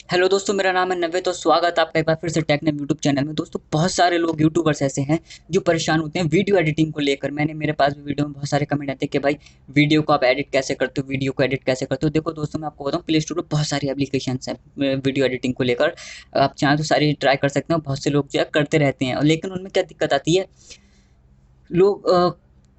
Hello दोस्तों, मेरा नाम है नवे। तो स्वागत है आपका एक बार फिर से टेक्नव यूट्यूब चैनल में। दोस्तों, बहुत सारे लोग यूट्यूबर्स ऐसे हैं जो परेशान होते हैं वीडियो एडिटिंग को लेकर। मेरे पास भी वीडियो में बहुत सारे कमेंट आते हैं कि भाई वीडियो को आप एडिट कैसे करते हो, वीडियो को एडिट कैसे करते हो। देखो दोस्तों, मैं आपको बताऊँ, प्ले स्टोर पर बहुत सारी एप्लीकेशंस हैं वीडियो एडिटिंग को लेकर। आप चाहें तो सारी ट्राई कर सकते हैं। बहुत से लोग जो है करते रहते हैं, लेकिन उनमें क्या दिक्कत आती है, लोग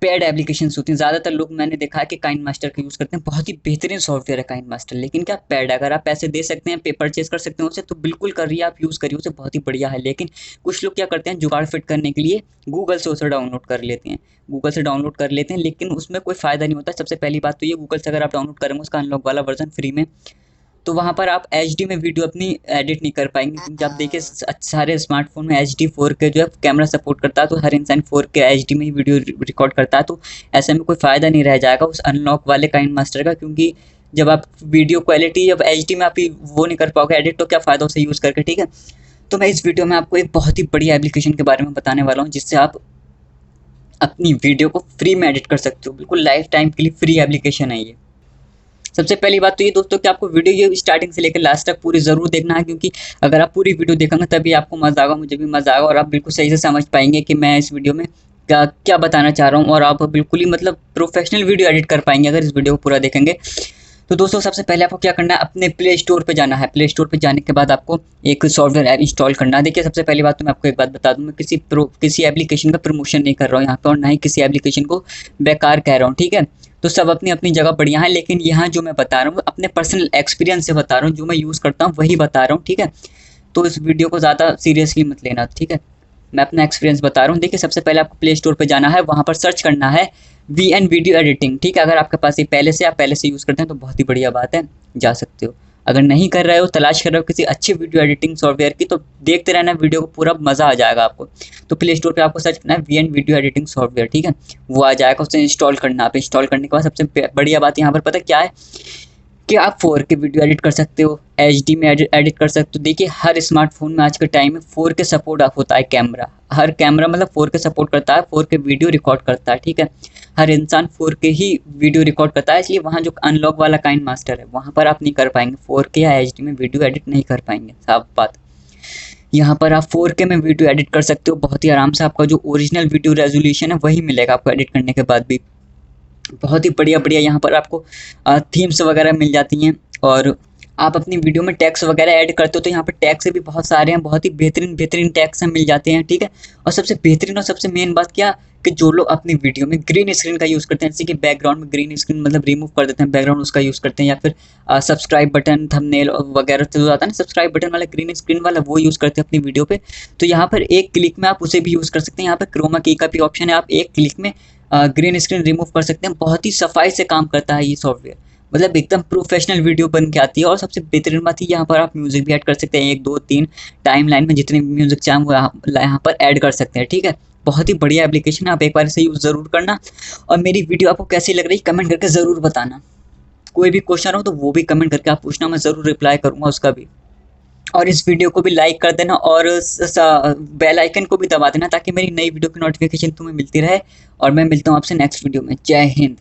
पेड एप्लीकेशंस होती हैं। ज़्यादातर लोग मैंने देखा है कि काइंड मास्टर का यूज़ करते हैं। बहुत ही बेहतरीन सॉफ्टवेयर है काइंड मास्टर, लेकिन क्या पेड, अगर आप पैसे दे सकते हैं, पे परचेज कर सकते हैं उसे, तो बिल्कुल करिए, आप यूज़ करिए उसे, बहुत ही बढ़िया है। लेकिन कुछ लोग क्या करते हैं, जुगाड़ फिट करने के लिए गूगल से उसे डाउनलोड कर लेते हैं। गूगल से डाउनलोड कर लेते हैं, लेकिन उसमें कोई फ़ायदा नहीं होता। सबसे पहली बात तो ये, गूगल से अगर आप डाउनलोड करेंगे उसका अनलॉक वाला वर्जन फ्री में, तो वहाँ पर आप एचडी में वीडियो अपनी एडिट नहीं कर पाएंगे। क्योंकि आप देखिए सारे स्मार्टफोन में एचडी 4K जो है कैमरा सपोर्ट करता है, तो हर इंसान 4K एचडी में ही वीडियो रिकॉर्ड करता है। तो ऐसे में कोई फ़ायदा नहीं रह जाएगा उस अनलॉक वाले काइंड मास्टर का, क्योंकि जब आप वीडियो क्वालिटी जब एचडी में आप ही वो नहीं कर पाओगे एडिट, तो क्या फ़ायदा उसे यूज़ करके। ठीक है, तो मैं इस वीडियो में आपको एक बहुत ही बढ़िया एप्लीकेशन के बारे में बताने वाला हूँ, जिससे आप अपनी वीडियो को फ्री में एडिट कर सकते हो। बिल्कुल लाइफ टाइम के लिए फ्री एप्लीकेशन है ये। सबसे पहली बात तो ये दोस्तों कि आपको वीडियो ये स्टार्टिंग से लेकर लास्ट तक पूरी ज़रूर देखना है, क्योंकि अगर आप पूरी वीडियो देखेंगे तभी आपको मज़ा आएगा, मुझे भी मज़ा आएगा, और आप बिल्कुल सही से समझ पाएंगे कि मैं इस वीडियो में क्या क्या बताना चाह रहा हूँ, और आप बिल्कुल ही मतलब प्रोफेशनल वीडियो एडिट कर पाएंगे अगर इस वीडियो को पूरा देखेंगे। तो दोस्तों, सबसे पहले आपको क्या करना है, अपने प्ले स्टोर पे जाना है। प्ले स्टोर पे जाने के बाद आपको एक सॉफ्टवेयर ऐप इंस्टॉल करना है। देखिए, सबसे पहली बात तो मैं आपको एक बात बता दूं, मैं किसी एप्लीकेशन का प्रमोशन नहीं कर रहा हूँ यहाँ पे, और ना ही किसी एप्लीकेशन को बेकार कह रहा हूँ। ठीक है, तो सब अपनी अपनी जगह बढ़िया है, लेकिन यहाँ जो मैं बता रहा हूँ अपने पर्सनल एक्सपीरियंस से बता रहा हूँ, जो मैं यूज़ करता हूँ वही बता रहा हूँ। ठीक है, तो इस वीडियो को ज़्यादा सीरियसली मत लेना। ठीक है, मैं अपना एक्सपीरियंस बता रहा हूँ। देखिए, सबसे पहले आपको प्ले स्टोर पे जाना है, वहाँ पर सर्च करना है वीएन वीडियो एडिटिंग। ठीक है, अगर आपके पास ये आप पहले से यूज़ करते हैं तो बहुत ही बढ़िया बात है, जा सकते हो। अगर नहीं कर रहे हो, तलाश कर रहे हो किसी अच्छी वीडियो एडिटिंग सॉफ्टवेयर की, तो देखते रहना वीडियो को, पूरा मज़ा आ जाएगा आपको। तो प्ले स्टोर पे आपको सर्च करना है वीएन वीडियो एडिटिंग सॉफ्टवेयर। ठीक है, वो आ जाएगा, उसे इंस्टॉल करना। आप इंस्टॉल करने के बाद सबसे बढ़िया बात यहाँ पर पता क्या है, कि आप 4K वीडियो एडिट कर सकते हो, एचडी में एडिट कर सकते हो। देखिए, हर स्मार्टफोन में आज के टाइम में 4K सपोर्ट होता है। कैमरा, हर कैमरा मतलब 4K सपोर्ट करता है, 4K वीडियो रिकॉर्ड करता है। ठीक है, हर इंसान 4K ही वीडियो रिकॉर्ड करता है, इसलिए वहाँ जो अनलॉक वाला काइंड मास्टर है वहाँ पर आप नहीं कर पाएंगे, 4K या एचडी में वीडियो एडिट नहीं कर पाएंगे, साफ बात। यहाँ पर आप 4K में वीडियो एडिट कर सकते हो बहुत ही आराम से। आपका जो ओरिजिनल वीडियो रेजोल्यूशन है वही मिलेगा आपको एडिट करने के बाद भी। बहुत ही बढ़िया बढ़िया यहाँ पर आपको थीम्स वगैरह मिल जाती हैं, और आप अपनी वीडियो में टैग्स वगैरह ऐड करते हो, तो यहाँ पर टैग्स भी बहुत सारे हैं, बहुत ही बेहतरीन बेहतरीन टैग्स मिल जाते हैं। ठीक है, और सबसे बेहतरीन और सबसे मेन बात क्या, कि जो लोग अपनी वीडियो में ग्रीन स्क्रीन का यूज़ करते हैं, जैसे कि बैकग्राउंड में ग्रीन स्क्रीन मतलब रिमूव कर देते हैं बैकग्राउंड, उसका यूज़ करते हैं, या फिर सब्सक्राइब बटन थंबनेल वगैरह जो आता है ना, सब्सक्राइब बटन वाला ग्रीन स्क्रीन वाला, वो यूज़ करते हैं अपनी वीडियो पे, तो यहाँ पर एक क्लिक में आप उसे भी यूज़ कर सकते हैं। यहाँ पर क्रोमा की का भी ऑप्शन है, आप एक क्लिक में ग्रीन स्क्रीन रिमूव कर सकते हैं। बहुत ही सफाई से काम करता है ये सॉफ्टवेयर, मतलब एकदम प्रोफेशनल वीडियो बन के आती है। और सबसे बेहतरीन बात है, यहाँ पर आप म्यूजिक भी ऐड कर सकते हैं, 1 2 3 टाइम लाइन में जितने भी म्यूजिक चाहें वो यहाँ पर ऐड कर सकते हैं। ठीक है, बहुत ही बढ़िया एप्लीकेशन है, आप एक बार इसे यूज़ ज़रूर करना। और मेरी वीडियो आपको कैसी लग रही है कमेंट करके ज़रूर बताना। कोई भी क्वेश्चन हो तो वो भी कमेंट करके आप पूछना, मैं ज़रूर रिप्लाई करूँगा उसका भी। और इस वीडियो को भी लाइक कर देना, और बेल आइकन को भी दबा देना, ताकि मेरी नई वीडियो की नोटिफिकेशन तुम्हें मिलती रहे। और मैं मिलता हूँ आपसे नेक्स्ट वीडियो में। जय हिंद।